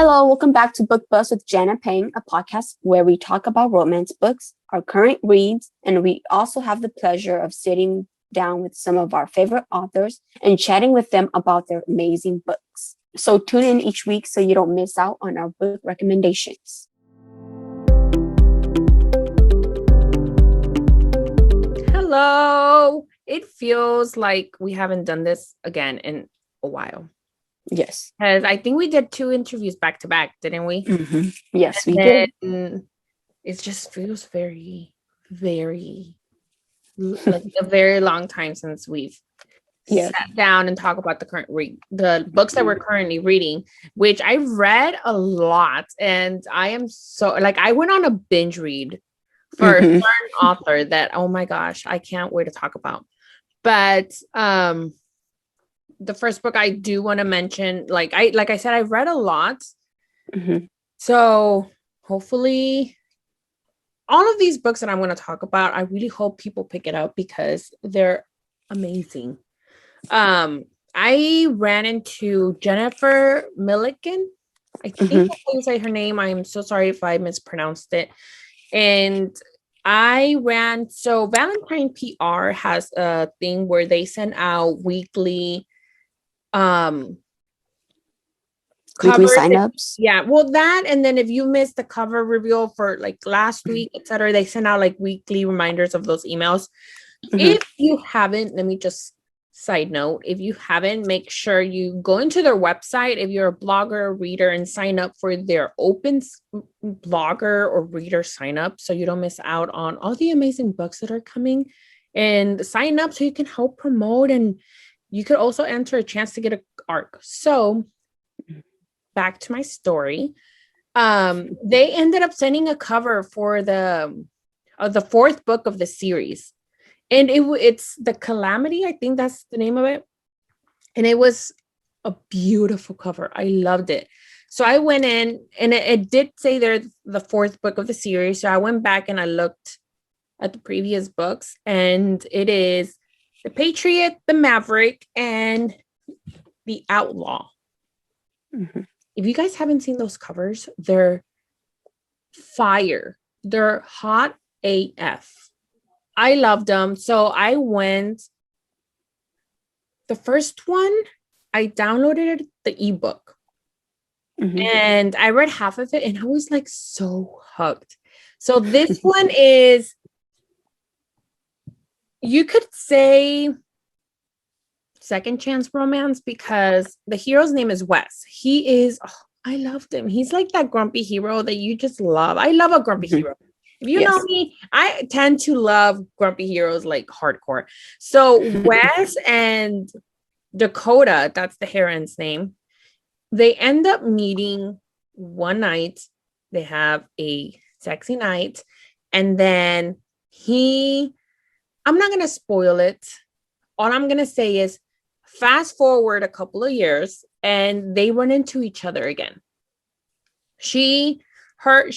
Hello, welcome back to Book Buzz with Jenna Payne, a podcast where we talk about romance books, our current reads, and we also have the pleasure of sitting down with some of our favorite authors and chatting with them about their amazing books. So tune in each week so you don't miss out on our book recommendations. Hello. It feels like we haven't done this again in a while. Yes. Because I think we did 2 interviews back to back, didn't we? Mm-hmm. Yes, and we did. It just feels very, very like a very long time since we've sat down and talk about the books that we're currently reading, which I've read a lot. And I am so I went on a binge read for a certain author that, oh my gosh, I can't wait to talk about. But the first book I do want to mention, like I said, I've read a lot. So hopefully all of these books that I'm going to talk about, I really hope people pick it up because they're amazing. I ran into Jennifer Milliken. I think that's how you say her name. I am so sorry if I mispronounced it. And so Valentine PR has a thing where they send out weekly signups. Yeah, well, that, and then if you missed the cover reveal for like last week, etc., they send out like weekly reminders of those emails. If you haven't, let me just side note, if you haven't, make sure you go into their website if you're a blogger or reader and sign up for their open blogger or reader sign up so you don't miss out on all the amazing books that are coming, and sign up so you can help promote, and you could also enter a chance to get an ARC. So back to my story. They ended up sending a cover for the 4th book of the series. And it's The Calamity. I think that's the name of it. And it was a beautiful cover. I loved it. So I went in, and it did say they're the 4th book of the series. So I went back and I looked at the previous books, and it is The Patriot, The Maverick, and The Outlaw. If you guys haven't seen those covers, they're fire. They're hot AF. I loved them. So I went, the first one, I downloaded the ebook and I read half of it and I was like so hooked. So this one is, you could say, second chance romance because the hero's name is Wes. He is, I loved him. He's like that grumpy hero that you just love. I love a grumpy hero. If you know me, I tend to love grumpy heroes like hardcore. So Wes and Dakota, that's the heroine's name, they end up meeting one night. They have a sexy night. And then I'm not going to spoil it. All I'm going to say is fast forward a couple of years and they run into each other again. Her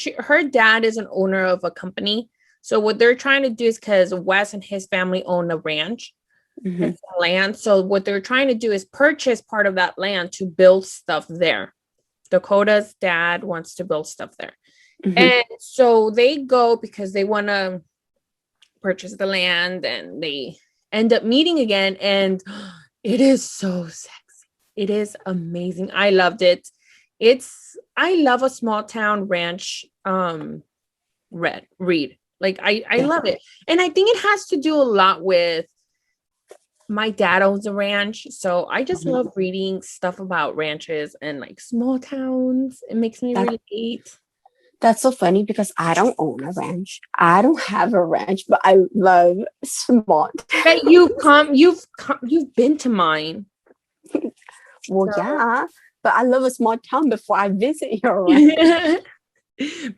dad is an owner of a company. So what they're trying to do is, because Wes and his family own a ranch and land. So what they're trying to do is purchase part of that land to build stuff there. Dakota's dad wants to build stuff there. And so they go because they want to purchase the land, and they end up meeting again. And it is so sexy. It is amazing. I loved it. I love a small town ranch read. Like I love it. And I think it has to do a lot with my dad owns a ranch. So I just love reading stuff about ranches and like small towns. It makes me relate. That's so funny because I don't own a ranch. I don't have a ranch, but I love small towns. That you've been to mine. Well, so. Yeah. But I love a small town before I visit your ranch.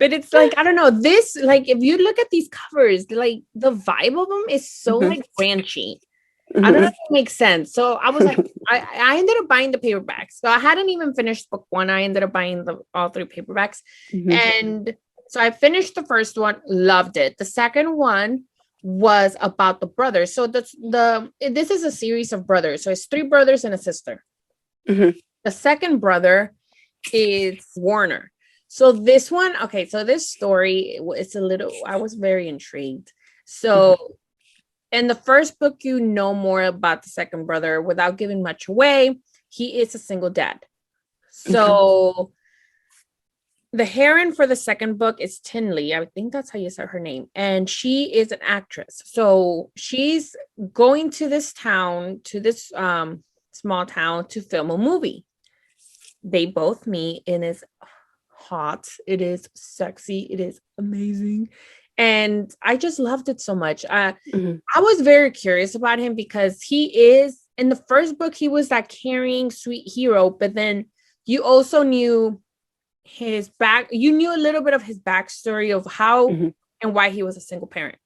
But it's like, I don't know, this, like, if you look at these covers, like, the vibe of them is so, like, ranchy. I don't know if it makes sense. So I was like, I ended up buying the paperbacks. So I hadn't even finished book 1. I ended up buying all 3 paperbacks. And so I finished the first one, loved it. The second one was about the brothers. So this is a series of brothers. So it's 3 brothers and a sister. The second brother it's Warner. So this one, okay, so this story, it's a little, I was very intrigued. So in the first book, you know more about the second brother without giving much away. He is a single dad. So the heroine for the second book is Tinley. I think that's how you say her name. And she is an actress. So she's going to this town, to this small town to film a movie. They both meet and it's hot. It is sexy. It is amazing. And I just loved it so much. I was very curious about him because he is, in the first book, he was that caring, sweet hero. But then you also knew his you knew a little bit of his backstory of how and why he was a single parent.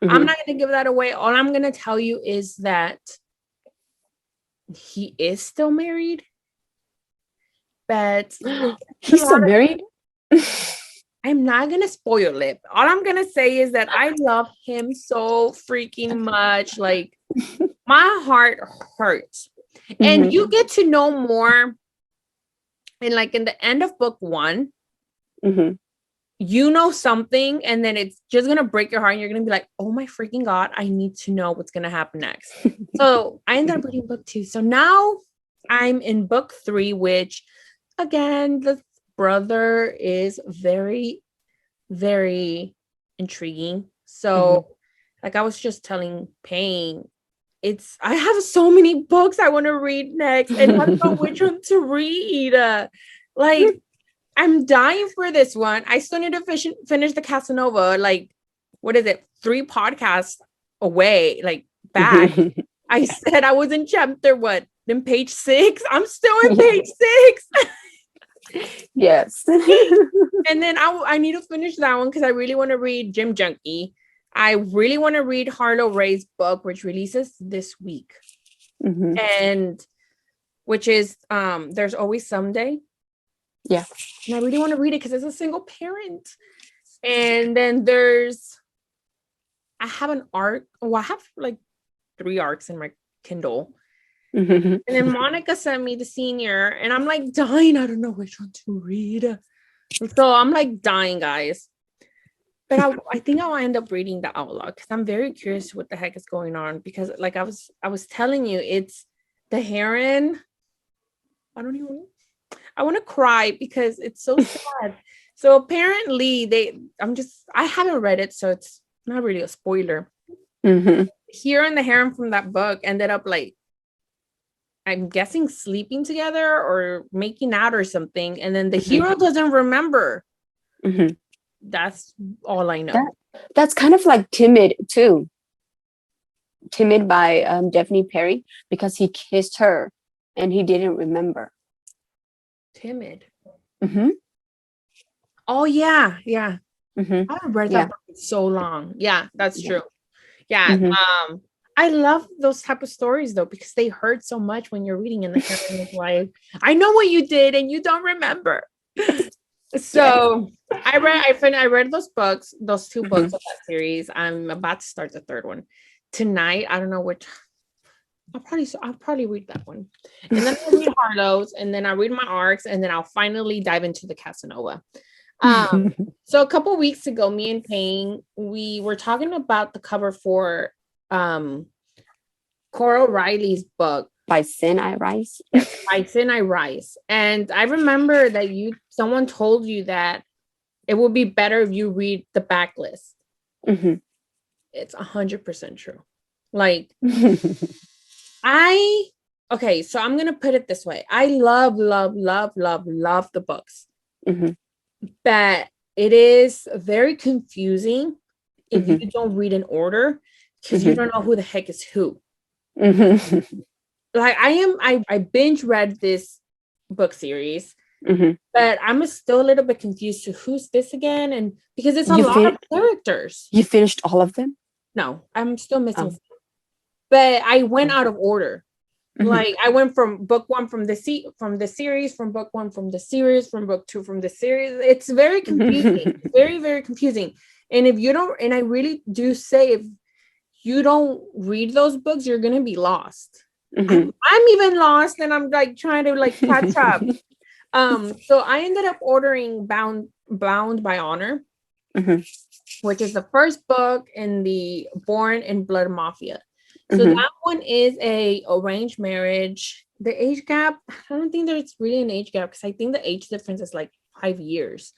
I'm not going to give that away. All I'm going to tell you is that he is still married. But he's still married? I'm not going to spoil it. All I'm going to say is that I love him so freaking much. Like, my heart hurts. And you get to know more. And like in the end of book 1, you know something, and then it's just going to break your heart. And you're going to be like, oh my freaking God, I need to know what's going to happen next. So I ended up reading book 2. So now I'm in book 3, which again, the brother is very, very intriguing. So like I was just telling Payne, I have so many books I want to read next and I don't know which one to read. Like I'm dying for this one. I still need to finish the Casanova. Like, what is it? 3 podcasts away, like back. I said I was in chapter then page 6. I'm still in page 6. Yes. And then I need to finish that one because I really want to read Gym Junkie. I really want to read Harlow Ray's book, which releases this week. And which is There's Always Someday. Yeah. And I really want to read it because it's a single parent. And then I have an arc. Well, I have like 3 arcs in my Kindle. And then Monica sent me the senior, and I'm like dying. I don't know which one to read. So I'm like dying, guys. But I think I'll end up reading the Outlaw because I'm very curious what the heck is going on. Because like I was telling you, it's the heron. I want to cry because it's so sad. So apparently I haven't read it, so it's not really a spoiler. Hero and the heron from that book ended up like, I'm guessing sleeping together or making out or something. And then the hero doesn't remember. That's all I know. That's kind of like Timid too. Timid by Daphne Perry, because he kissed her and he didn't remember. Timid. Oh yeah. I haven't read that book in so long. Yeah, that's true. Yeah. I love those type of stories though, because they hurt so much when you're reading and the heroine is like, I know what you did and you don't remember. So I read those books, those 2 books of that series. I'm about to start the 3rd one tonight. I don't know which. I'll probably read that one, and then I'll read Harlow's, and then I'll read my arcs, and then I'll finally dive into the Casanova. So a couple weeks ago, me and Payne, we were talking about the cover for Cora Riley's book By Sin I Rise. By Sin I Rise. And I remember that someone told you that it would be better if you read the backlist. It's 100% true. Like okay, so I'm gonna put it this way. I love the books. But it is very confusing if you don't read in order, because you don't know who the heck is who. Like I binge read this book series, but I'm still a little bit confused to who's this again, and because it's a lot of characters. You finished all of them? No, I'm still missing some. But I went out of order. Like I went from book 1 from the series, from book 1 from the series, from book 2 from the series. It's very confusing. Very, very confusing. And if you don't, and I really do say, if you don't read those books, you're gonna be lost. I'm even lost, and I'm like trying to like catch up. So I ended up ordering Bound by Honor, which is the first book in the Born in Blood Mafia. So that one is a arranged marriage. The age gap, I don't think there's really an age gap because I think the age difference is like 5 years.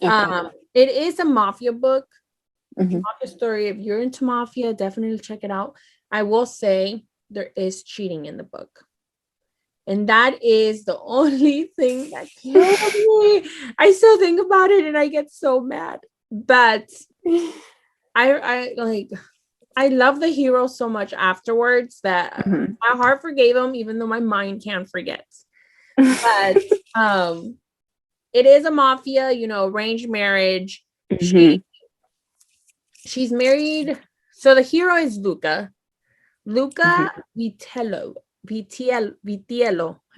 Okay. It is a mafia book, mafia story. If you're into mafia, definitely check it out. I will say there is cheating in the book. And that is the only thing that kills me. I still think about it and I get so mad. But I love the hero so much afterwards that my heart forgave him, even though my mind can't forget. But it is a mafia, arranged marriage. She's married. So the hero is Luca Vitello. I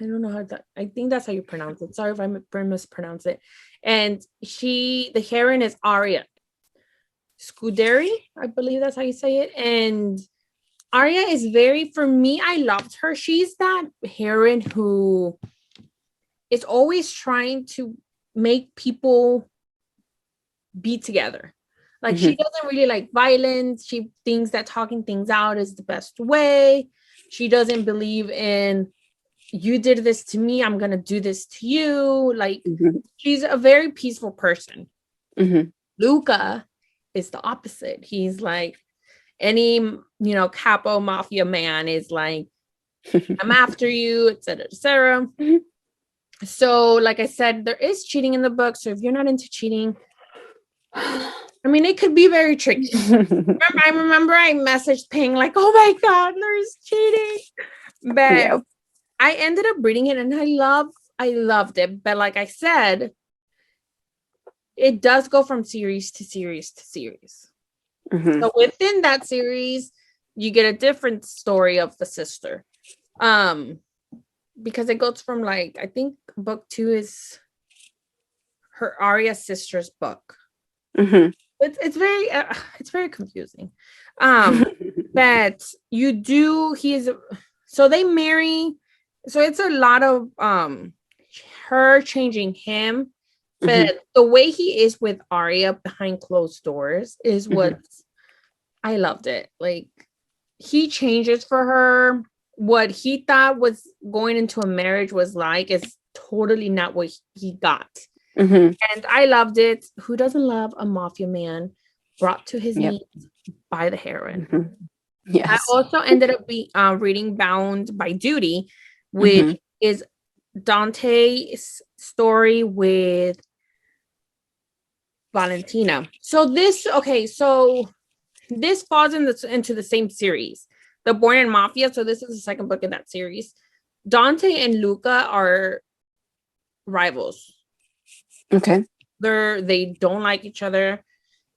don't know how that. I think that's how you pronounce it. Sorry if I mispronounce it. And the heroine is Aria Scuderi, I believe that's how you say it. And Aria is for me, I loved her. She's that heroine who is always trying to make people be together. Like she doesn't really like violence. She thinks that talking things out is the best way. She doesn't believe in, you did this to me, I'm going to do this to you. Like she's a very peaceful person. Luca is the opposite. He's like any, capo mafia man is like, I'm after you, etc., etc. So, like I said, there is cheating in the book. So if you're not into cheating, I mean, it could be very tricky. I remember I messaged Ping like, oh my God, there's cheating. But I ended up reading it and I loved it. But like I said, it does go from series to series to series. So within that series, you get a different story of the sister. Because it goes from like, I think book 2 is her Arya's sister's book. It's very confusing. But so they marry. So it's a lot of her changing him. But the way he is with Arya behind closed doors is what I loved it. Like he changes for her. What he thought was going into a marriage was like is totally not what he got. And I loved it. Who doesn't love a mafia man brought to his knees by the heroine? Yes. I also ended up reading Bound by Duty, which is Dante's story with Valentina. So this falls into the same series, the Born in Mafia. So this is the second book in that series. Dante and Luca are rivals. Okay. They don't like each other.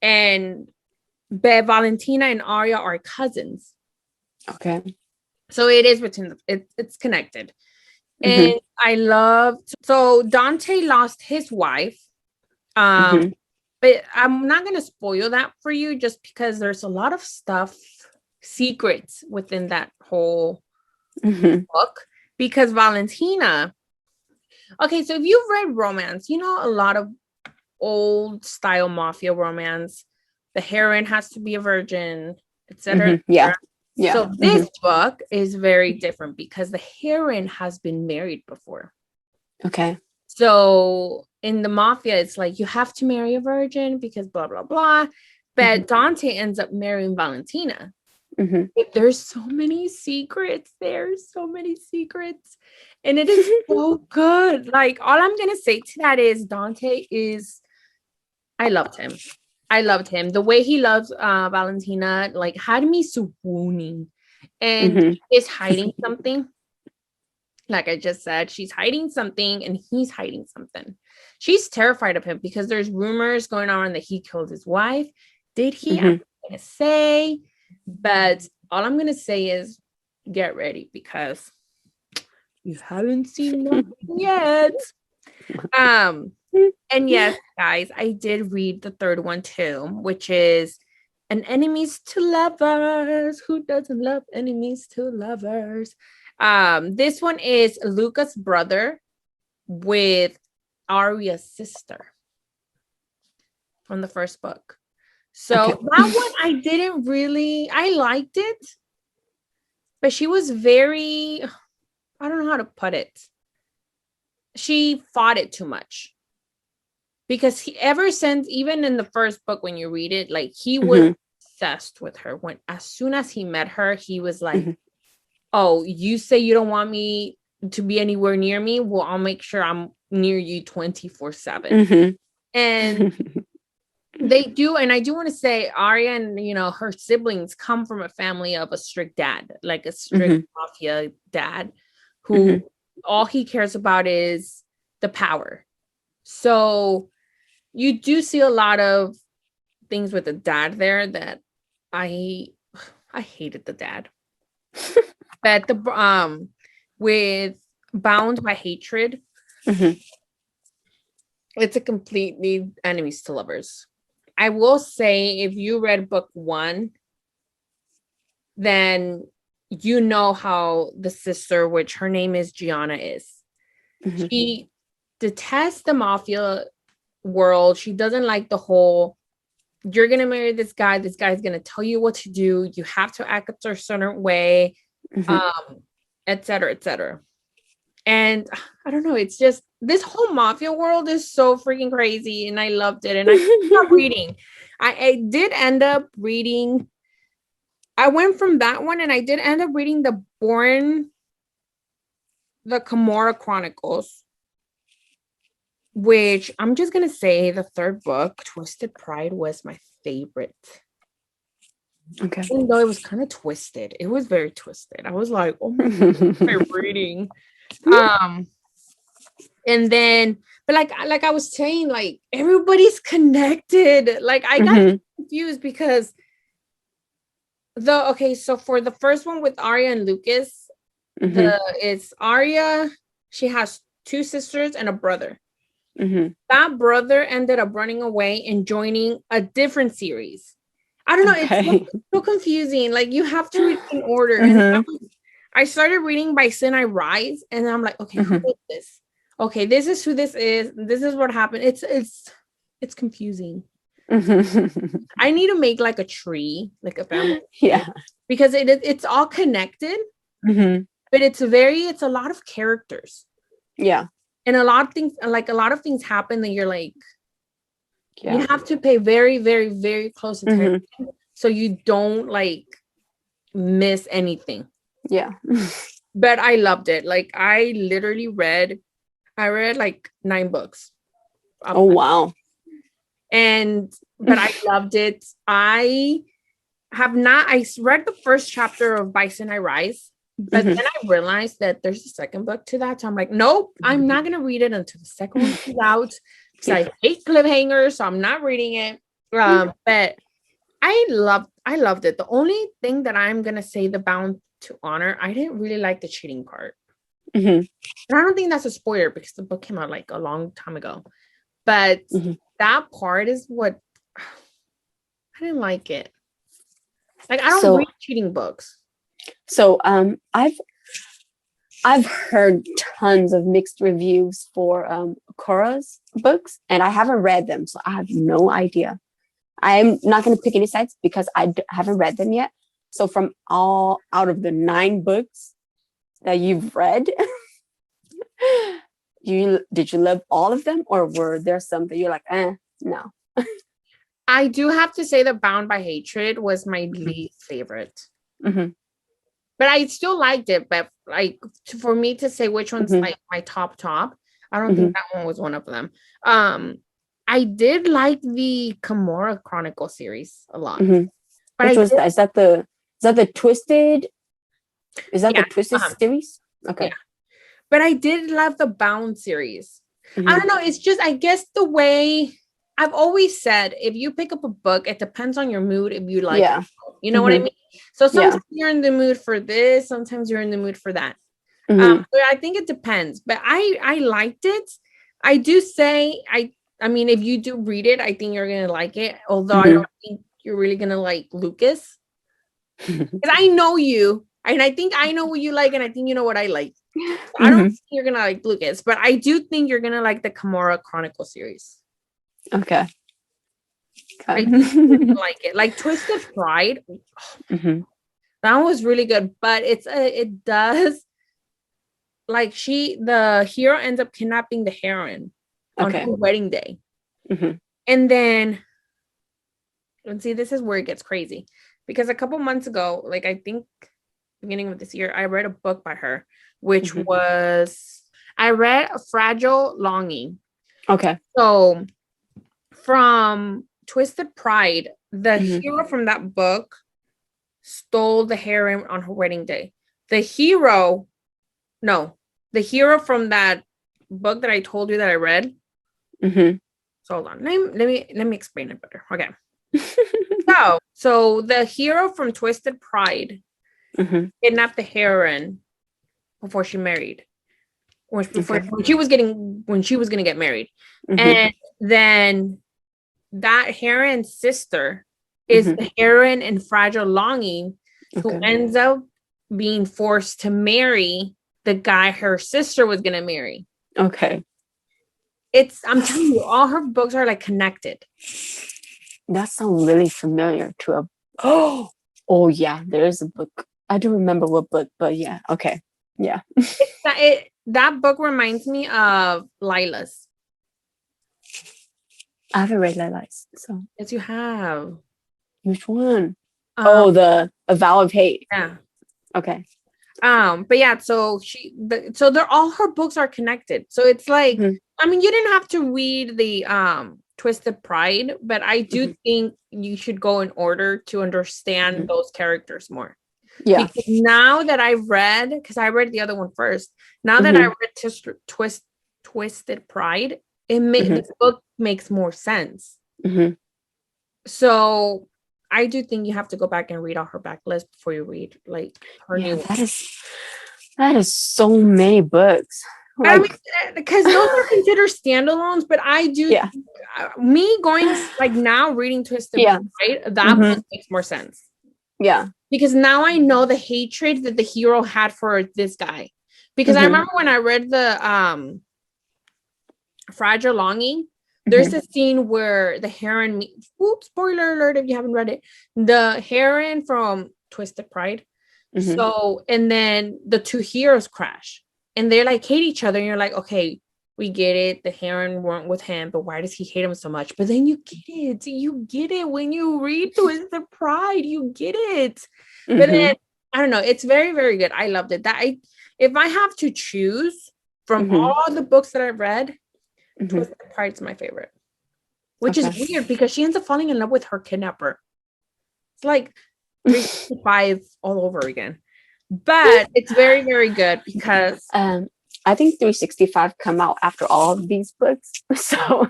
But Valentina and Arya are cousins. Okay. So it is it's connected. And I loved, so Dante lost his wife. But I'm not going to spoil that for you just because there's a lot of secrets within that whole book. Because Valentina, okay, so if you've read romance, a lot of old style mafia romance, the heroine has to be a virgin, etc. Yeah. So this book is very different because the heroine has been married before. Okay. So in the mafia, it's like you have to marry a virgin because blah, blah, blah. But Dante ends up marrying Valentina. There's so many secrets. There's so many secrets. And it is so good. Like, all I'm going to say to that is I loved him. The way he loves Valentina, like, had me swooning. And is hiding something. Like I just said, she's hiding something and he's hiding something. She's terrified of him because there's rumors going on that he killed his wife. Did he? I'm not going to say. But all I'm going to say is get ready because you haven't seen nothing yet. And yes, guys, I did read the third one too, which is An Enemies to Lovers. Who doesn't love enemies to lovers? This one is Luca's brother with Arya's sister from the first book. So that one I liked it, but she was very, I don't know how to put it. She fought it too much. Because ever since, even in the first book, when you read it, like he was obsessed with her. As soon as he met her, he was like, oh, you say you don't want me to be anywhere near me? Well, I'll make sure I'm near you 24/7. And they do. And I do want to say Arya and, her siblings come from a family of a strict dad, like a strict mafia dad who all he cares about is the power. So you do see a lot of things with the dad there that I hated the dad. But with Bound by Hatred, it's a completely enemies to lovers. I will say, if you read book 1, then you know how the sister, which her name is Gianna, is. She detests the mafia world. She doesn't like the whole, you're going to marry this guy's going to tell you what to do. You have to act a certain way, et cetera, et cetera. And I don't know, it's just, this whole mafia world is so freaking crazy, and I loved it. And I stopped reading. I did end up reading, I went from that one, and I did end up reading the Camorra Chronicles, which I'm just going to say the third book, Twisted Pride, was my favorite. Okay. Even though it was kind of twisted. It was very twisted. I was like, oh my God, I'm reading. And then, but like I was saying, like everybody's connected. Like I got confused because so for the first one with Arya and Lucas, it's Arya, she has 2 sisters and a brother. That brother ended up running away and joining a different series. I don't know. It's so confusing. Like you have to read in order. And I started reading By Sin I Rise, and I'm like, okay, who is this? Okay, this is who this is. This is what happened. It's confusing. I need to make like a tree, like a family tree, because it's all connected. But it's a lot of characters. Yeah. And a lot of things happen that you're like, you have to pay very, very, very close attention so you don't like miss anything. Yeah. But I loved it. Like I literally read like 9 books. Oh, wow. But I loved it. I read the first chapter of By Sin I Rise. But then I realized that there's a second book to that. So I'm like, nope, I'm not going to read it until the second one comes out. Because I hate cliffhangers, so I'm not reading it. But I loved it. The only thing that I'm going to say the Bound to Honor, I didn't really like the cheating part. And I don't think that's a spoiler because the book came out like a long time ago. But that part is what I didn't like it. Like I don't read cheating books. So I've heard tons of mixed reviews for Cora's books, and I haven't read them, so I have no idea. I'm not going to pick any sides because I haven't read them yet. So from all out of the 9 books that you've read, did you love all of them, or were there some that you're like, no? I do have to say that Bound by Hatred was my least favorite. But I still liked it. But like for me to say which one's like my top, I don't think that one was one of them. I did like the Camorra Chronicle series a lot. But which was that? Is that the Twisted? Is that the Twisted series? Okay. Yeah. But I did love the Bound series. I don't know. It's just, I guess the way I've always said, if you pick up a book, it depends on your mood. If you like it, you know what I mean? So sometimes you're in the mood for this. Sometimes you're in the mood for that. But I think it depends. But I liked it. I do say, I mean, if you do read it, I think you're going to like it. Although I don't think you're really going to like Lucas. Because I know you. And I think I know what you like, and I think you know what I like. I don't think you're gonna like Lucas, but I do think you're gonna like the Kimura Chronicle series. Okay. I think you're gonna like it. Like Twisted Pride, that one was really good, but it does like the hero ends up kidnapping the heroine on her wedding day. And then, and see, this is where it gets crazy. Because a couple months ago, like I think beginning of this year, I read a book by her, which was, I read Fragile Longing. Okay. So from Twisted Pride, the hero from that book stole the heroine on her wedding day. The hero from that book that I told you that I read. So hold on. Let me explain it better. Okay. So the hero from Twisted Pride kidnapped the heroine before she married. When she was gonna get married. And then that heroine's sister is the heroine in Fragile Longing, who ends up being forced to marry the guy her sister was gonna marry. Okay. I'm telling you, all her books are like connected. That sounds really familiar to a oh yeah, there is a book. I don't remember what book, but yeah, okay. Yeah. That book reminds me of Lila's. I haven't read Lila's, so Yes, you have. which one? The A Vow of Hate. Yeah. Okay. But yeah, so they're all her books are connected. So it's like, I mean, you didn't have to read the Twisted Pride, but I do think you should go in order to understand those characters more. Yeah. Because now that I've read, because I read the other one first, now that I read Twisted Pride, this book makes more sense. So I do think you have to go back and read all her backlist before you read like her new. That is so many books. Like, I mean, because those are considered standalones, but I do. Yeah. Me going like now reading Twisted Pride, that book makes more sense. Yeah. Because now I know the hatred that the hero had for this guy. Because I remember when I read the Fragile Longing, there's a scene where the heroine spoiler alert if you haven't read it, the heroine from Twisted Pride. So, and then the two heroes crash and they're like hate each other, and you're like, okay, we get it, the heroine weren't with him, but why does he hate him so much? But then you get it when you read Twisted Pride, you get it. But then I don't know, it's very, very good. I loved it. If I have to choose from all the books that I've read, Twisted Pride's my favorite. Which is weird because she ends up falling in love with her kidnapper. It's like 365 all over again. But it's very, very good because I think 365 come out after all of these books. So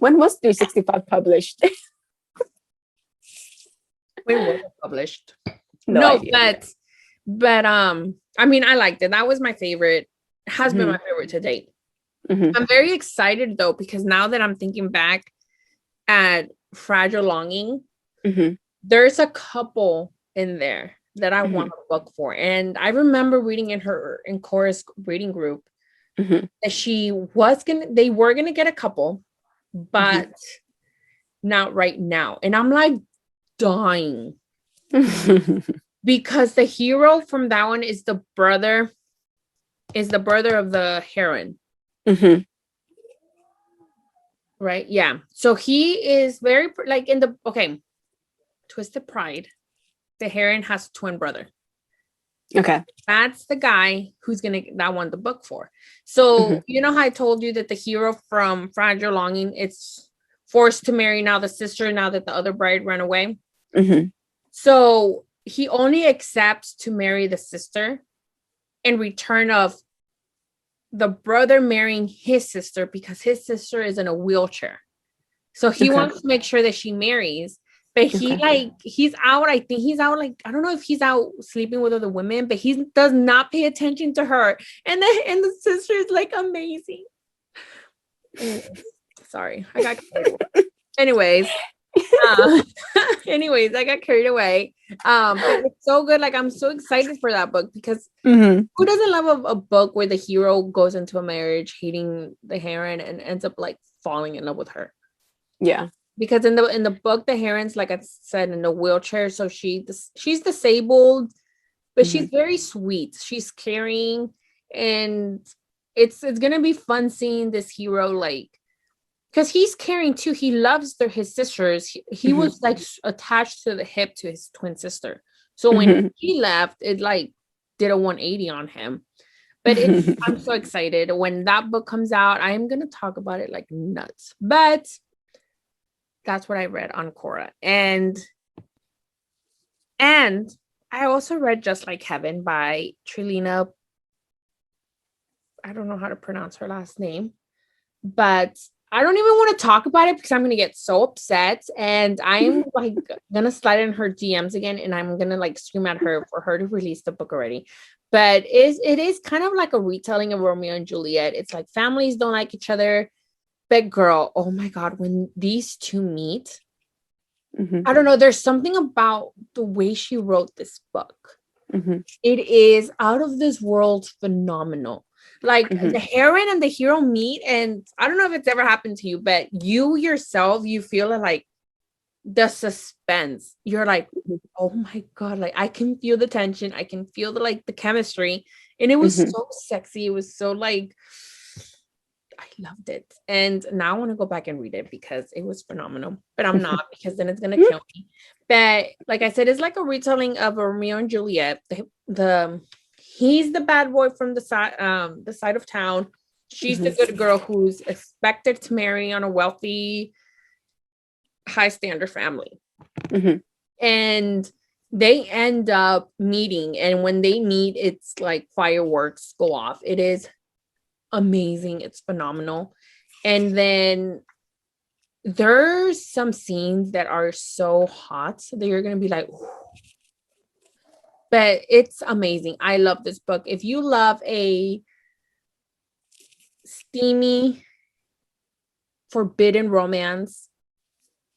when was 365 published? when was it published? No idea. but I mean, I liked it. That was my favorite. It has been my favorite to date. I'm very excited though, because now that I'm thinking back at Fragile Longing, there's a couple in there that I want a book for. And I remember reading in Cora's reading group that they were gonna get a couple, but not right now. And I'm like dying because the hero from that one is the brother of the heroine. Right, yeah. So he is very like in the Twisted Pride, the heroine has a twin brother. Okay. That's the guy who's that won the book for. So you know how I told you that the hero from Fragile Longing is forced to marry now the sister now that the other bride ran away. So he only accepts to marry the sister in return of the brother marrying his sister because his sister is in a wheelchair. So he wants to make sure that she marries. But he's out. I think he's out. Like, I don't know if he's out sleeping with other women, but he does not pay attention to her. And the sister is like amazing. Sorry, I got. Anyways, Uh, anyways, I got carried away. But it's so good. Like, I'm so excited for that book because who doesn't love a book where the hero goes into a marriage hating the heroine and ends up like falling in love with her? Yeah. Because in the book, the heroine's, like I said, in a wheelchair, so she's disabled, but she's very sweet. She's caring, and it's gonna be fun seeing this hero, like, because he's caring too. He loves his sisters. He was like attached to the hip to his twin sister. So when he left, it like did a 180 on him. But I'm so excited. When that book comes out, I am gonna talk about it like nuts. But that's what I read on Quora. And I also read Just Like Heaven by Trilina. I don't know how to pronounce her last name, but I don't even want to talk about it because I'm going to get so upset, and I'm like going to slide in her DMs again, and I'm going to like scream at her for her to release the book already. But it is kind of like a retelling of Romeo and Juliet. It's like families don't like each other, but girl, oh my God, when these two meet, I don't know, there's something about the way she wrote this book. It is out of this world phenomenal. Like the heroine and the hero meet, and I don't know if it's ever happened to you, but you yourself, you feel like the suspense. You're like, oh my God, like I can feel the tension. I can feel the chemistry. And it was so sexy. It was so like, I loved it. And now I want to go back and read it because it was phenomenal. But I'm not, because then it's gonna kill me. But like I said, it's like a retelling of Romeo and Juliet. He's the bad boy from the side of town. She's the good girl who's expected to marry on a wealthy, high standard family. And they end up meeting, and when they meet, it's like fireworks go off. It is amazing. It's phenomenal. And then there's some scenes that are so hot that you're gonna be like, ooh. But it's amazing. I love this book. If you love a steamy, forbidden romance,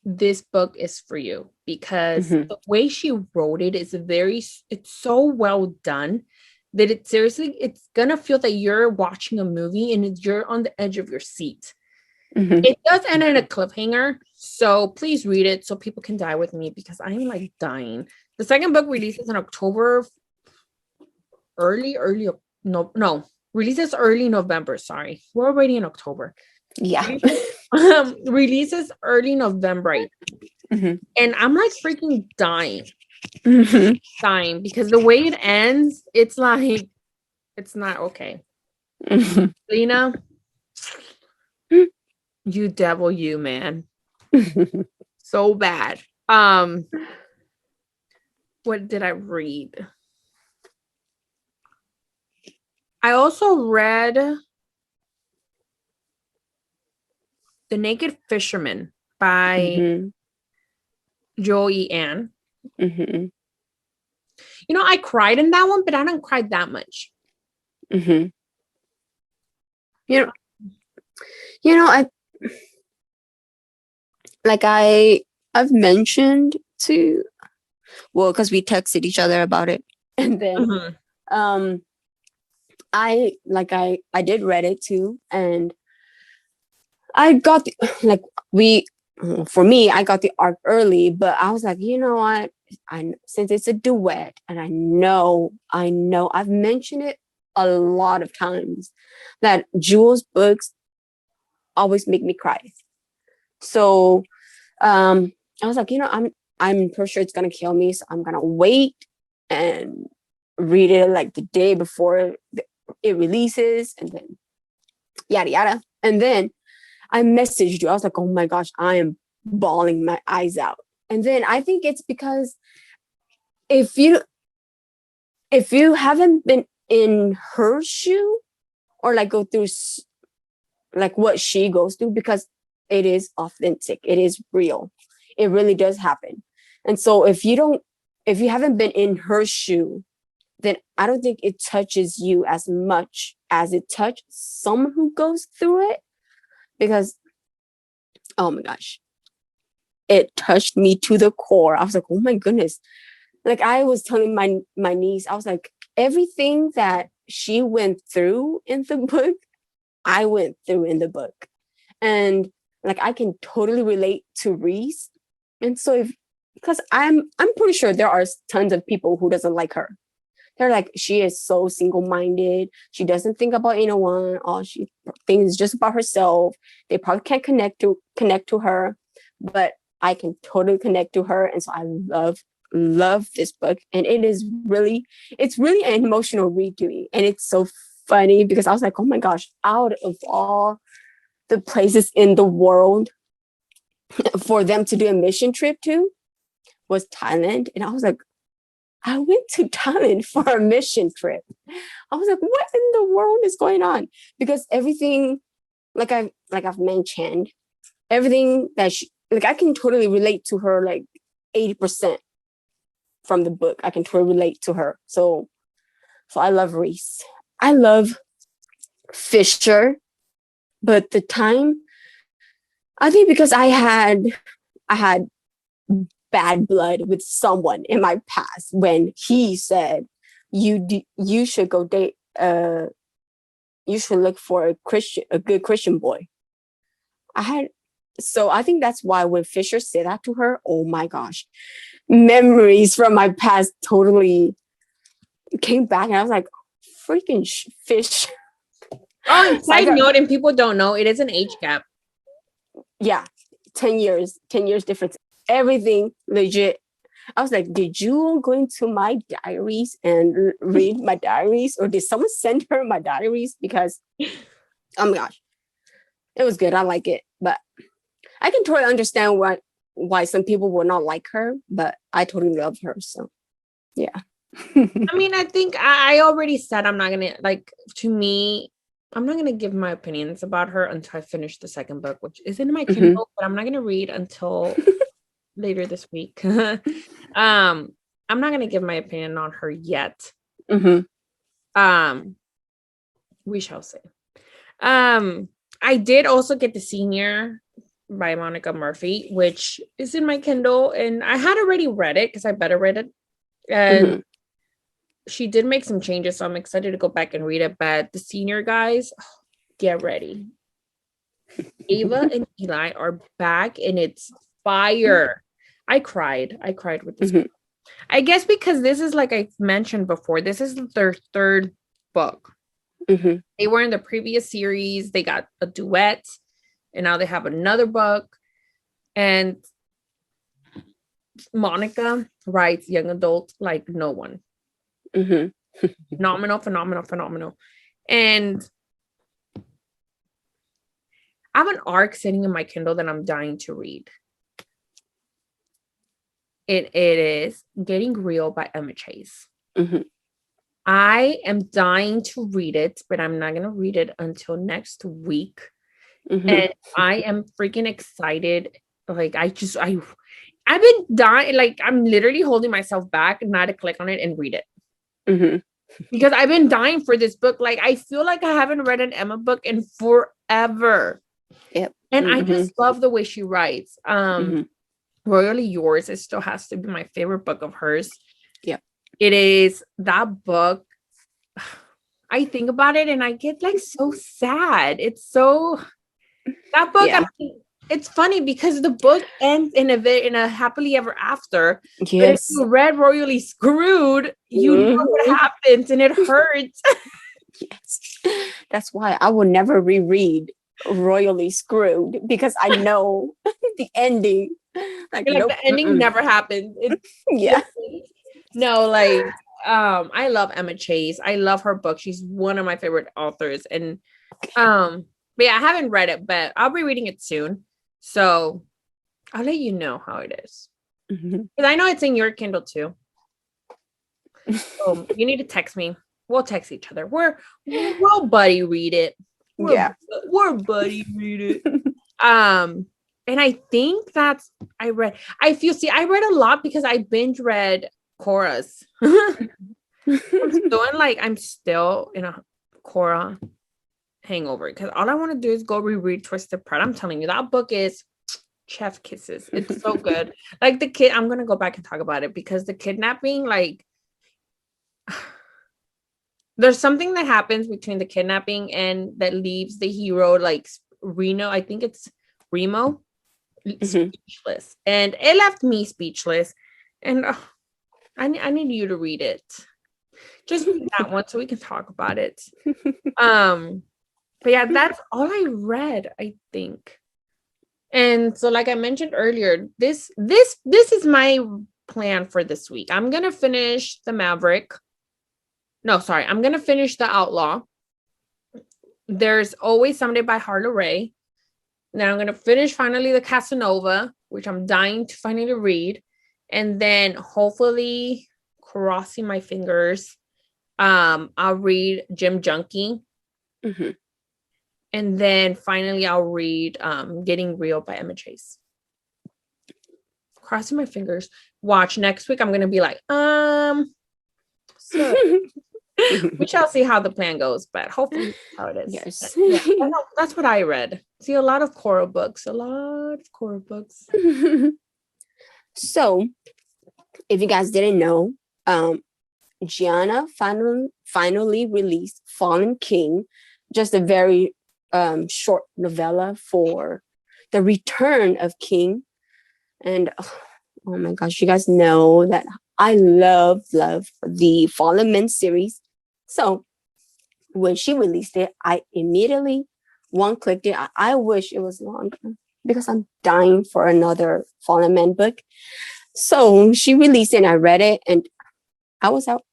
this book is for you, because the way she wrote it is it's so well done that it's gonna feel that you're watching a movie and you're on the edge of your seat. It does end in a cliffhanger, so please read it so people can die with me, because I'm like dying. The second book releases in October, releases early November. Sorry, we're already in October. Yeah. Releases early November, and I'm like freaking dying. Dying, because the way it ends, it's like, it's not okay. Lena, you devil, you, man. So bad. What did I read? I also read The Naked Fisherman by Joey Ann. You know, I cried in that one, but I don't cry that much. You know, I've mentioned to, well, because we texted each other about it, and then I did read it too, and I got for me, I got the arc early, but I was like, you know what? Since it's a duet, and I know I've mentioned it a lot of times that Jewel's books always make me cry. So I was like, I'm pretty sure it's gonna kill me, so I'm gonna wait and read it like the day before it releases, and then yada yada. And then I messaged you. I was like, oh my gosh, I am bawling my eyes out. And then I think it's because if you haven't been in her shoe, or like go through like what she goes through, because it is authentic, it is real, it really does happen. And so if you haven't been in her shoe, then I don't think it touches you as much as it touched someone who goes through it. Because, oh my gosh, it touched me to the core. I was like, oh my goodness. Like I was telling my niece, I was like, everything that she went through in the book, I went through in the book. And like I can totally relate to Reese. And so if because I'm pretty sure there are tons of people who doesn't like her. They're like, she is so single-minded. She doesn't think about anyone. All she thinks is just about herself. They probably can't connect to her, but I can totally connect to her. And so I love this book. And it's really an emotional read to me. And it's so funny because I was like, oh my gosh, out of all the places in the world for them to do a mission trip to was Thailand. And I was like, I went to Thailand for a mission trip. I was like, what in the world is going on? Because everything, like I've mentioned, everything that I can totally relate to her, like 80% from the book. I can totally relate to her. So I love Reese. I love Fisher, but the time, I think because I had bad blood with someone in my past when he said you should go date you should look for a good Christian boy. So I think that's why when Fisher said that to her, oh my gosh, memories from my past totally came back, and I was like, freaking fish. Oh, and side note, and people don't know, it is an age gap. Yeah, 10 years difference. Everything legit. I was like, did you go into my diaries and read my diaries, or did someone send her my diaries? Because oh my gosh, it was good. I like it, but I can totally understand why some people will not like her, but I totally love her. So yeah. I mean, I think I already said I'm not gonna, like, to me, I'm not gonna give my opinions about her until I finish the second book, which is in my Kindle, but I'm not gonna read until later this week. I'm not gonna give my opinion on her yet. We shall see. I did also get The Senior by Monica Murphy, which is in my Kindle, and I had already read it because I better read it, and she did make some changes, so I'm excited to go back and read it. But The Senior, guys, get ready. Ava and Eli are back, and it's fire. I cried with this book. I guess because this is, like I mentioned before, this is their third book. They were in the previous series, they got a duet, and now they have another book. And Monica writes young adult like no one. Phenomenal. And I have an arc sitting in my Kindle that I'm dying to read. It is Getting Real by Emma Chase. I am dying to read it, but I'm not going to read it until next week. And I am freaking excited. Like, I've been dying. Like, I'm literally holding myself back not to click on it and read it. Because I've been dying for this book. Like, I feel like I haven't read an Emma book in forever. Yep. And I just love the way she writes. Royally Yours, it still has to be my favorite book of hers. Yep. It is that book. I think about it and I get like so sad. It's so that book. Yeah. I mean, it's funny because the book ends in a happily ever after. Yes. But if you read Royally Screwed, you know what happens and it hurts. Yes. That's why I will never reread Royally Screwed, because I know the ending. Like the ending never happened. Yeah. No, like I love Emma Chase. I love her book. She's one of my favorite authors. And but yeah, I haven't read it, but I'll be reading it soon. So I'll let you know how it is. Because I know it's in your Kindle too. So you need to text me. We'll text each other. We'll buddy read it. We're buddy read it. And I think I read a lot because I binge read Cora's. I'm still in a Cora hangover because all I want to do is go reread Twisted Pride. I'm telling you, that book is chef kisses. It's so good. Like the kid, I'm gonna go back and talk about it because the kidnapping, like there's something that happens between the kidnapping and that leaves the hero like Reno. I think it's Remo speechless, and it left me speechless. And I need you to read it. Just read that one so we can talk about it. But yeah, that's all I read, I think. And so, like I mentioned earlier, this is my plan for this week. I'm gonna finish the Maverick. No, sorry, I'm gonna finish the Outlaw. There's Always Someday by Harlow. Then I'm gonna finish finally the Casanova, which I'm dying to finally read, and then hopefully, crossing my fingers, I'll read Jim Junkie. And then finally I'll read Getting Real by Emma Chase. Crossing my fingers. Watch next week. I'm gonna be like, so we shall see how the plan goes, but hopefully that's how it is. Yes. Yeah, that's what I read. See, a lot of choral books. So, if you guys didn't know, Gianna finally released Fallen King, just a very short novella for the return of King. And oh my gosh, you guys know that I love the Fallen Men series. So when she released it, I immediately one-clicked it. I wish it was longer because I'm dying for another Fallen Men book. So she released it and I read it, and I was out.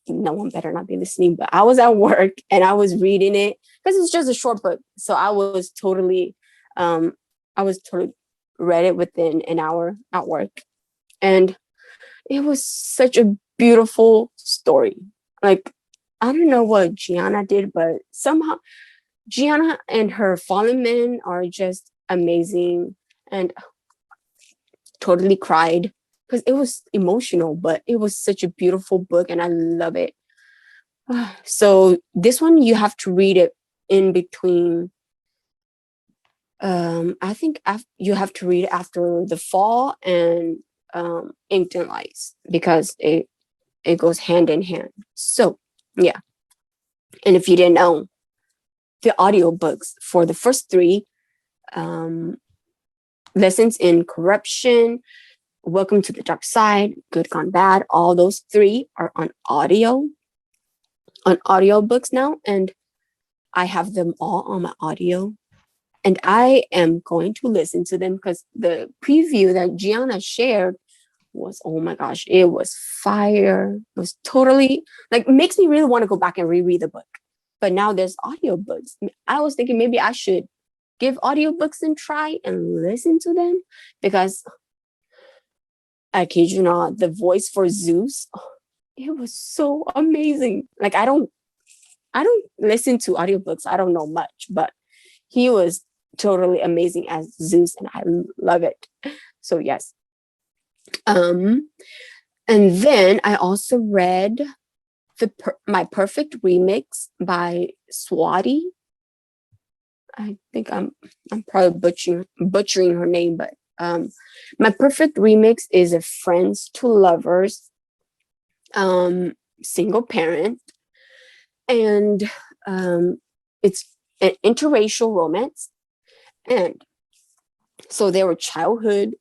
No one better not be listening, but I was at work and I was reading it because it's just a short book. So I was totally read it within an hour at work. And it was such a beautiful story. Like, I don't know what Gianna did, but somehow Gianna and her Fallen Men are just amazing, and totally cried because it was emotional, but it was such a beautiful book and I love it. So this one, you have to read it in between. I think you have to read after the fall and Inked Lights because it goes hand in hand. So yeah. And if you didn't know, the audiobooks for the first three, Lessons in Corruption, Welcome to the Dark Side, Good Gone Bad, all those three are on audiobooks now, and I have them all on my audio, and I am going to listen to them because the preview that Gianna shared was, oh my gosh, it was fire. It was totally like makes me really want to go back and reread the book. But now there's audiobooks. I was thinking maybe I should give audiobooks a try and listen to them, because I kid you not, the voice for Zeus, it was so amazing. Like I don't listen to audiobooks. I don't know much, but he was totally amazing as Zeus, and I love it. So yes. And then I also read My Perfect Remix by Swati. I think I'm probably butchering her name, but My Perfect Remix is a friends to lovers, single parent, and it's an interracial romance. And so they were childhood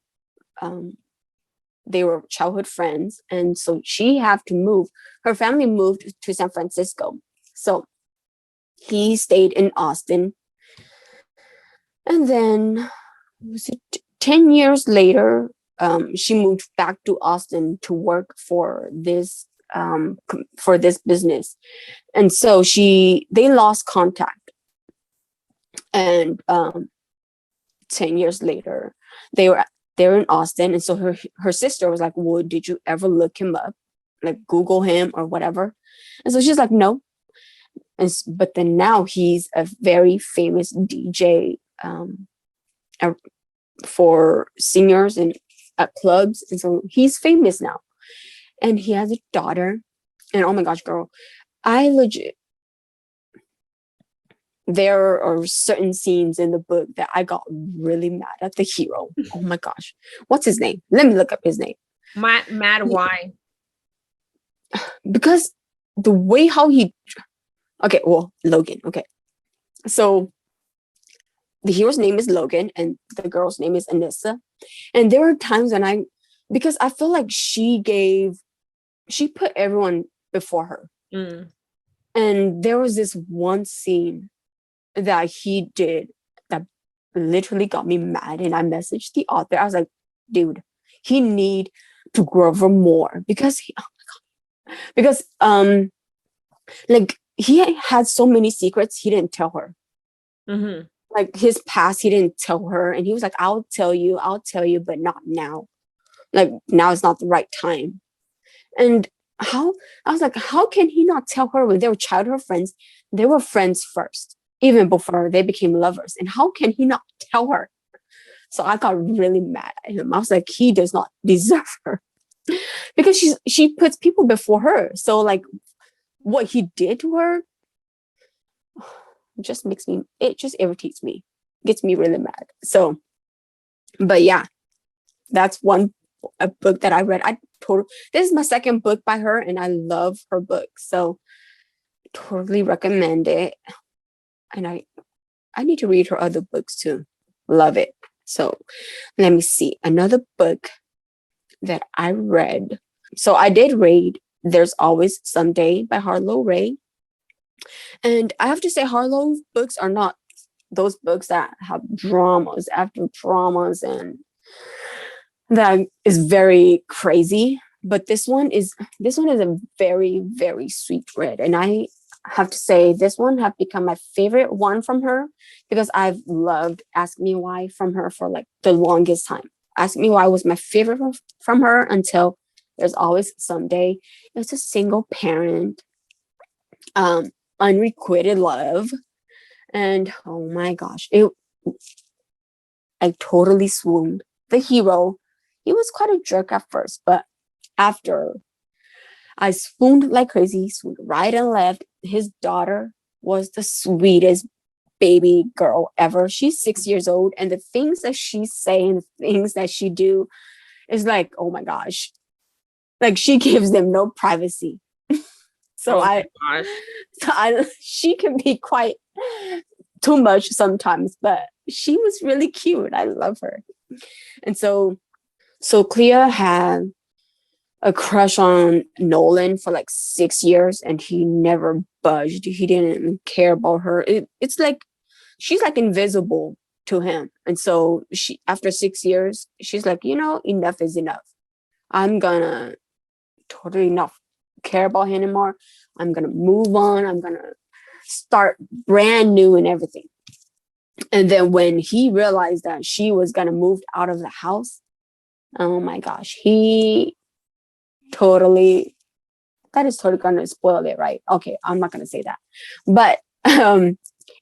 friends, and so she had to move. Her family moved to San Francisco, so he stayed in Austin. And then, was it 10 years later, she moved back to Austin to work for this business. And so they lost contact. And 10 years later, they're in Austin. And so her sister was like, well, did you ever look him up? Like Google him or whatever? And so she's like, no. But then now he's a very famous DJ for singers and at clubs. And so he's famous now. And he has a daughter. And oh my gosh, girl, I legit, there are certain scenes in the book that I got really mad at the hero. Oh my gosh. What's his name? Let me look up his name. Mad why? Because the way how he okay, well, Logan. Okay. So the hero's name is Logan and the girl's name is Anissa. And there were times when because I feel like she put everyone before her. Mm. And there was this one scene that he did that literally got me mad. And I messaged the author. I was like, dude, he need to grow over more because oh my God. Because like he had so many secrets he didn't tell her. Mm-hmm. Like his past, he didn't tell her. And he was like, I'll tell you, but not now. Like now is not the right time. And I was like, how can he not tell her when they were childhood friends? They were friends first, even before they became lovers. And how can he not tell her? So I got really mad at him. I was like, he does not deserve her because she puts people before her. So like what he did to her it just irritates me, gets me really mad. So, but yeah, that's a book that I read. This is my second book by her and I love her book. So totally recommend it. And I need to read her other books too. Love it. So let me see. Another book that I read. So I did read There's Always Someday by Harlow. And I have to say Harlow's books are not those books that have dramas after dramas and that is very crazy. But this one is a very, very sweet read. And I have to say this one have become my favorite one from her because I've loved Ask Me Why from her for like the longest time. Ask Me Why was my favorite from her until There's Always Someday. It's a single parent, unrequited love. And oh my gosh, I totally swooned. The hero, he was quite a jerk at first, but after I swooned like crazy, swooned right and left. His daughter was the sweetest baby girl ever. She's 6 years old, and the things that she's saying, things that she do is like, oh my gosh. Like she gives them no privacy. So she can be quite too much sometimes, but she was really cute. I love her. And so Clea had a crush on Nolan for like 6 years and he never budged. He didn't care about her. It's like she's like invisible to him. And so after 6 years, she's like, enough is enough. I'm gonna totally not care about him anymore. I'm gonna move on. I'm gonna start brand new and everything. And then when he realized that she was gonna move out of the house, oh my gosh, that is totally gonna spoil it, right? Okay, I'm not gonna say that. But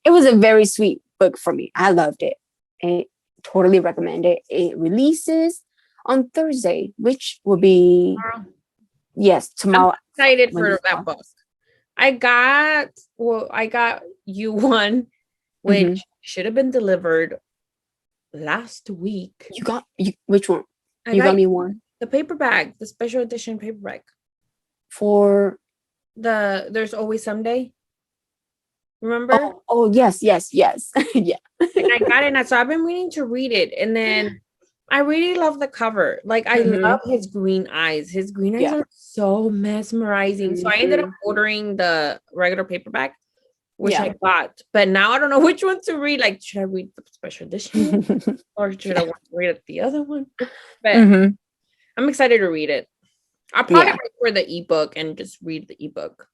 it was a very sweet book for me. I loved it. I totally recommend it. It releases on Thursday, which will be tomorrow. I'm excited for that book. I got you one, which should have been delivered last week. Which one? You got me one. The paperback, the special edition paperback. For There's Always Someday. Remember? Oh yes. Yeah. And I got it, so I've been meaning to read it, and then I really love the cover. Like I love his green eyes. His green eyes are so mesmerizing. So I ended up ordering the regular paperback, which I got. But now I don't know which one to read. Like, should I read the special edition or should I want to read the other one? But I'm excited to read it. I'll probably wait for the ebook and just read the ebook.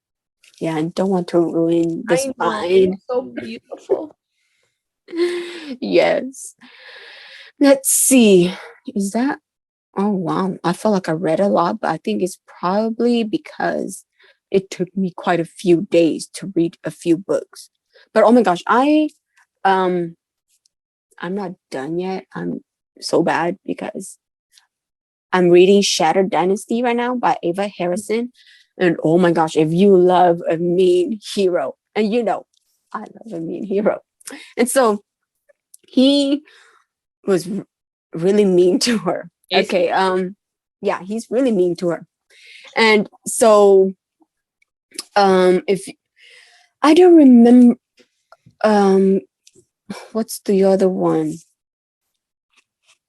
Yeah, I don't want to ruin the spine. It's so beautiful. Yes. Let's see. Is that? Oh, wow. I felt like I read a lot, but I think it's probably because it took me quite a few days to read a few books. But oh my gosh, I'm not done yet. I'm so bad because I'm reading Shattered Dynasty right now by Ava Harrison. And oh my gosh, if you love a mean hero, and I love a mean hero. And so he was really mean to her. Is Okay. Yeah, he's really mean to her. And so if I don't remember what's the other one?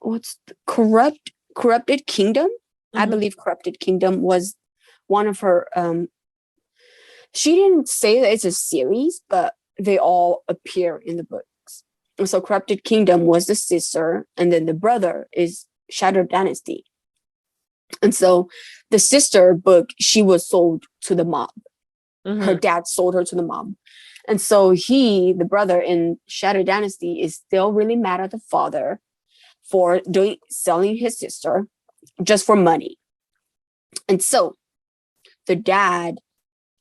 What's the Corrupted Kingdom? I Mhm. believe Corrupted Kingdom was one of her she didn't say that it's a series, but they all appear in the books. And so Corrupted Kingdom was the sister, and then the brother is Shattered Dynasty. And so the sister book, she was sold to the mob. Her Mhm. dad sold her to the mob. And so the brother in Shattered Dynasty, is still really mad at the father for selling his sister just for money. And so the dad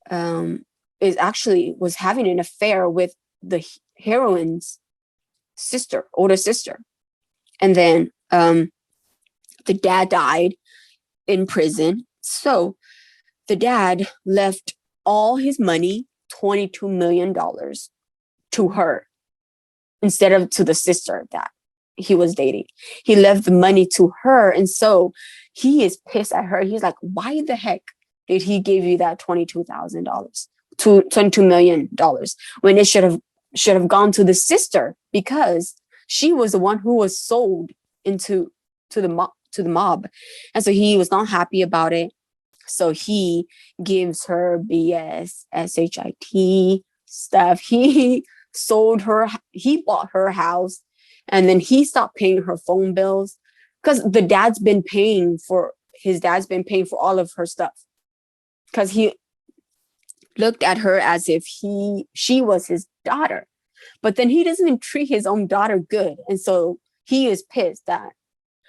was having an affair with the heroine's older sister. And then the dad died in prison. So the dad left all his money, $22 million, to her instead of to the sister that he was dating. He left the money to her. And so he is pissed at her. He's like, why the heck did he give you that $22,000 to $22 million when it should have gone to the sister, because she was the one who was sold to the mob. And so he was not happy about it. So he gives her BS, SHIT stuff. He bought her house, and then he stopped paying her phone bills because his dad's been paying for all of her stuff, because he looked at her as if she was his daughter. But then he doesn't even treat his own daughter good. And so he is pissed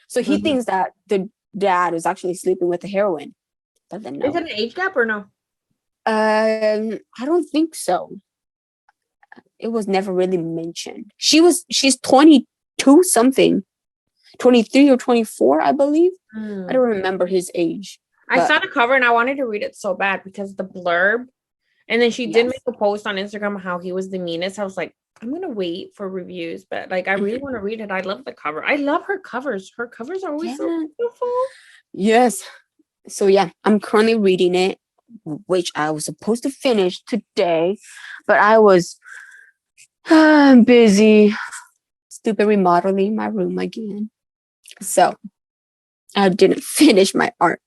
so he thinks that the dad was actually sleeping with the heroine. But then no. Is it an age gap or no? I don't think so. It was never really mentioned. She's 22 something, 23 or 24, I believe. I don't remember his age. I saw the cover and I wanted to read it so bad because the blurb, and then she did make a post on Instagram how he was the meanest. I was like, I'm gonna wait for reviews, but like I really want to read it. I love the cover. I love her covers. Her covers are always so beautiful. Yes. So yeah, I'm currently reading it, which I was supposed to finish today, but I was busy, stupid, remodeling my room again. So I didn't finish my art.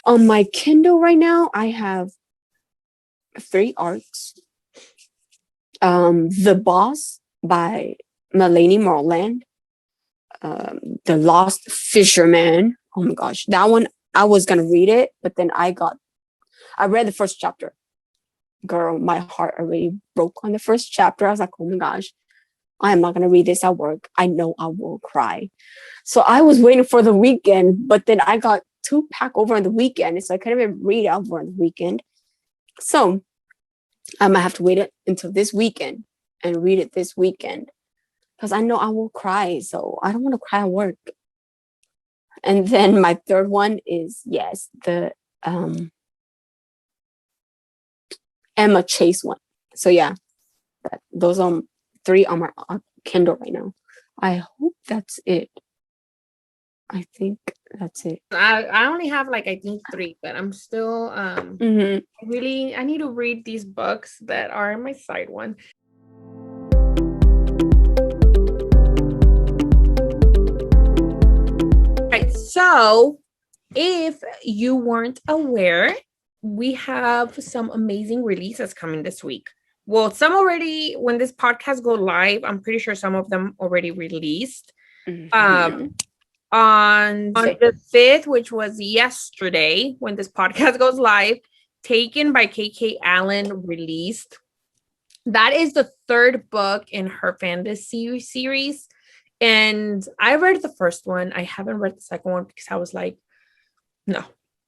On my Kindle right now, I have 3 arcs. The Boss by Melanie Moreland. The Lost Fisherman. Oh my gosh, that one I was gonna read it, but then I read the first chapter. Girl, my heart already broke on the first chapter. I was like, oh my gosh, I am not gonna read this at work. I know I will cry. So I was waiting for the weekend, but then I got 2 pack over on the weekend, so I couldn't even read over on the weekend. So I might have to wait until this weekend and read it this weekend, because I know I will cry. So I don't want to cry at work. And then my third one is the Emma Chase one. So yeah, those are 3 on my Kindle right now. I hope that's it. I think that's it. I only have like I think 3, but I'm still really I need to read these books that are in my side one. Right, so if you weren't aware, we have some amazing releases coming this week. Well, some already, when this podcast go live, I'm pretty sure some of them already released. On the 5th, which was yesterday, when this podcast goes live, Taken by K.K. Allen released. That is the 3rd book in her fantasy series. And I read the first one. I haven't read the second one because I was like, no,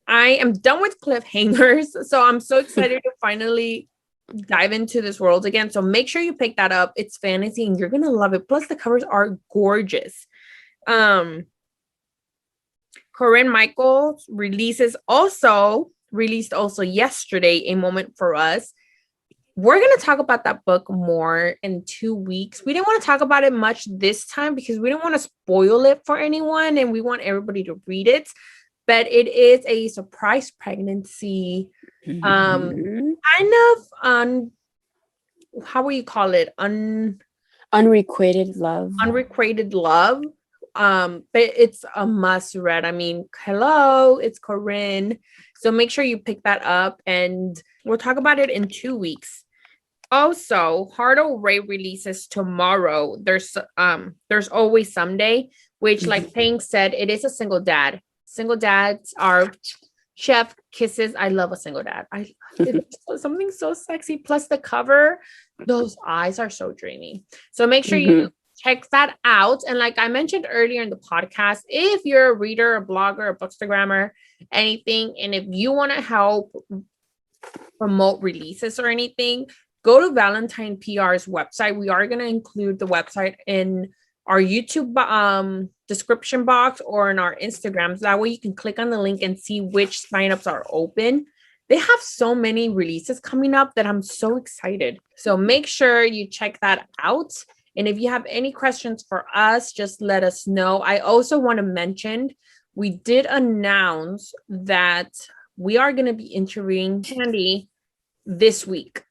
I am done with cliffhangers. So I'm so excited to finally dive into this world again. So make sure you pick that up. It's fantasy and you're going to love it. Plus the covers are gorgeous. Corinne Michaels released also yesterday, A Moment for Us. we're going to talk about that book more in 2 weeks. We didn't want to talk about it much this time because we didn't want to spoil it for anyone and we want everybody to read it. But it is a surprise pregnancy, Mhm. kind of how will you call it? Unrequited love. Unrequited love. But it's a must read. I mean, hello, it's Corinne. So make sure you pick that up and we'll talk about it in 2 weeks. Also, Harlow releases tomorrow. There's always someday, which like Pink said, it is a single dad. Single dads are chef kisses. I love a single dad. It's something so sexy. Plus the cover, those eyes are so dreamy. So make sure you check that out. And like I mentioned earlier in the podcast, if you're a reader, a blogger, a bookstagrammer, anything, and if you want to help promote releases or anything, go to Valentine PR's website. We are going to include the website in our YouTube description box or in our Instagrams. That way you can click on the link and see which signups are open. They have so many releases coming up that I'm so excited. So make sure you check that out. And if you have any questions for us, just let us know. I also want to mention, we did announce that we are going to be interviewing Candy this week.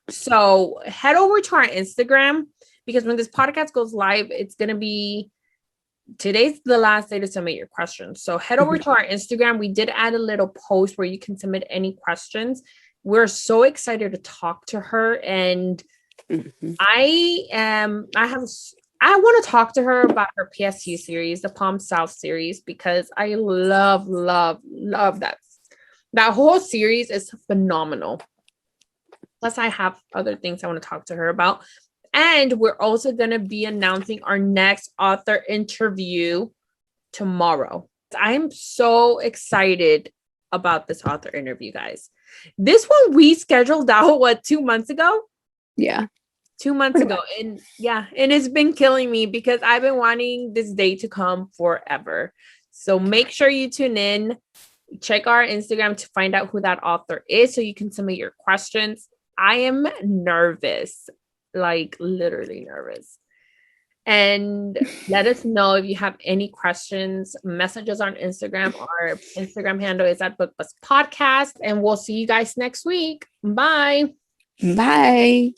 So head over to our Instagram because when this podcast goes live, it's going to be, today's the last day to submit your questions. So head over to our Instagram. We did add a little post where you can submit any questions. We're so excited to talk to her. And I want to talk to her about her PSU series, the Palm South series, because I love that. That whole series is phenomenal. Plus, I have other things I want to talk to her about. And we're also going to be announcing our next author interview tomorrow. I'm so excited about this author interview, guys. This one we scheduled out, 2 months ago? Yeah. 2 months ago. And yeah, and it's been killing me because I've been wanting this day to come forever. So make sure you tune in. Check our Instagram to find out who that author is so you can submit your questions. I am nervous, like literally nervous. And let us know if you have any questions. Message us on Instagram. Our Instagram handle is at BookBuzz Podcast. And we'll see you guys next week. Bye. Bye.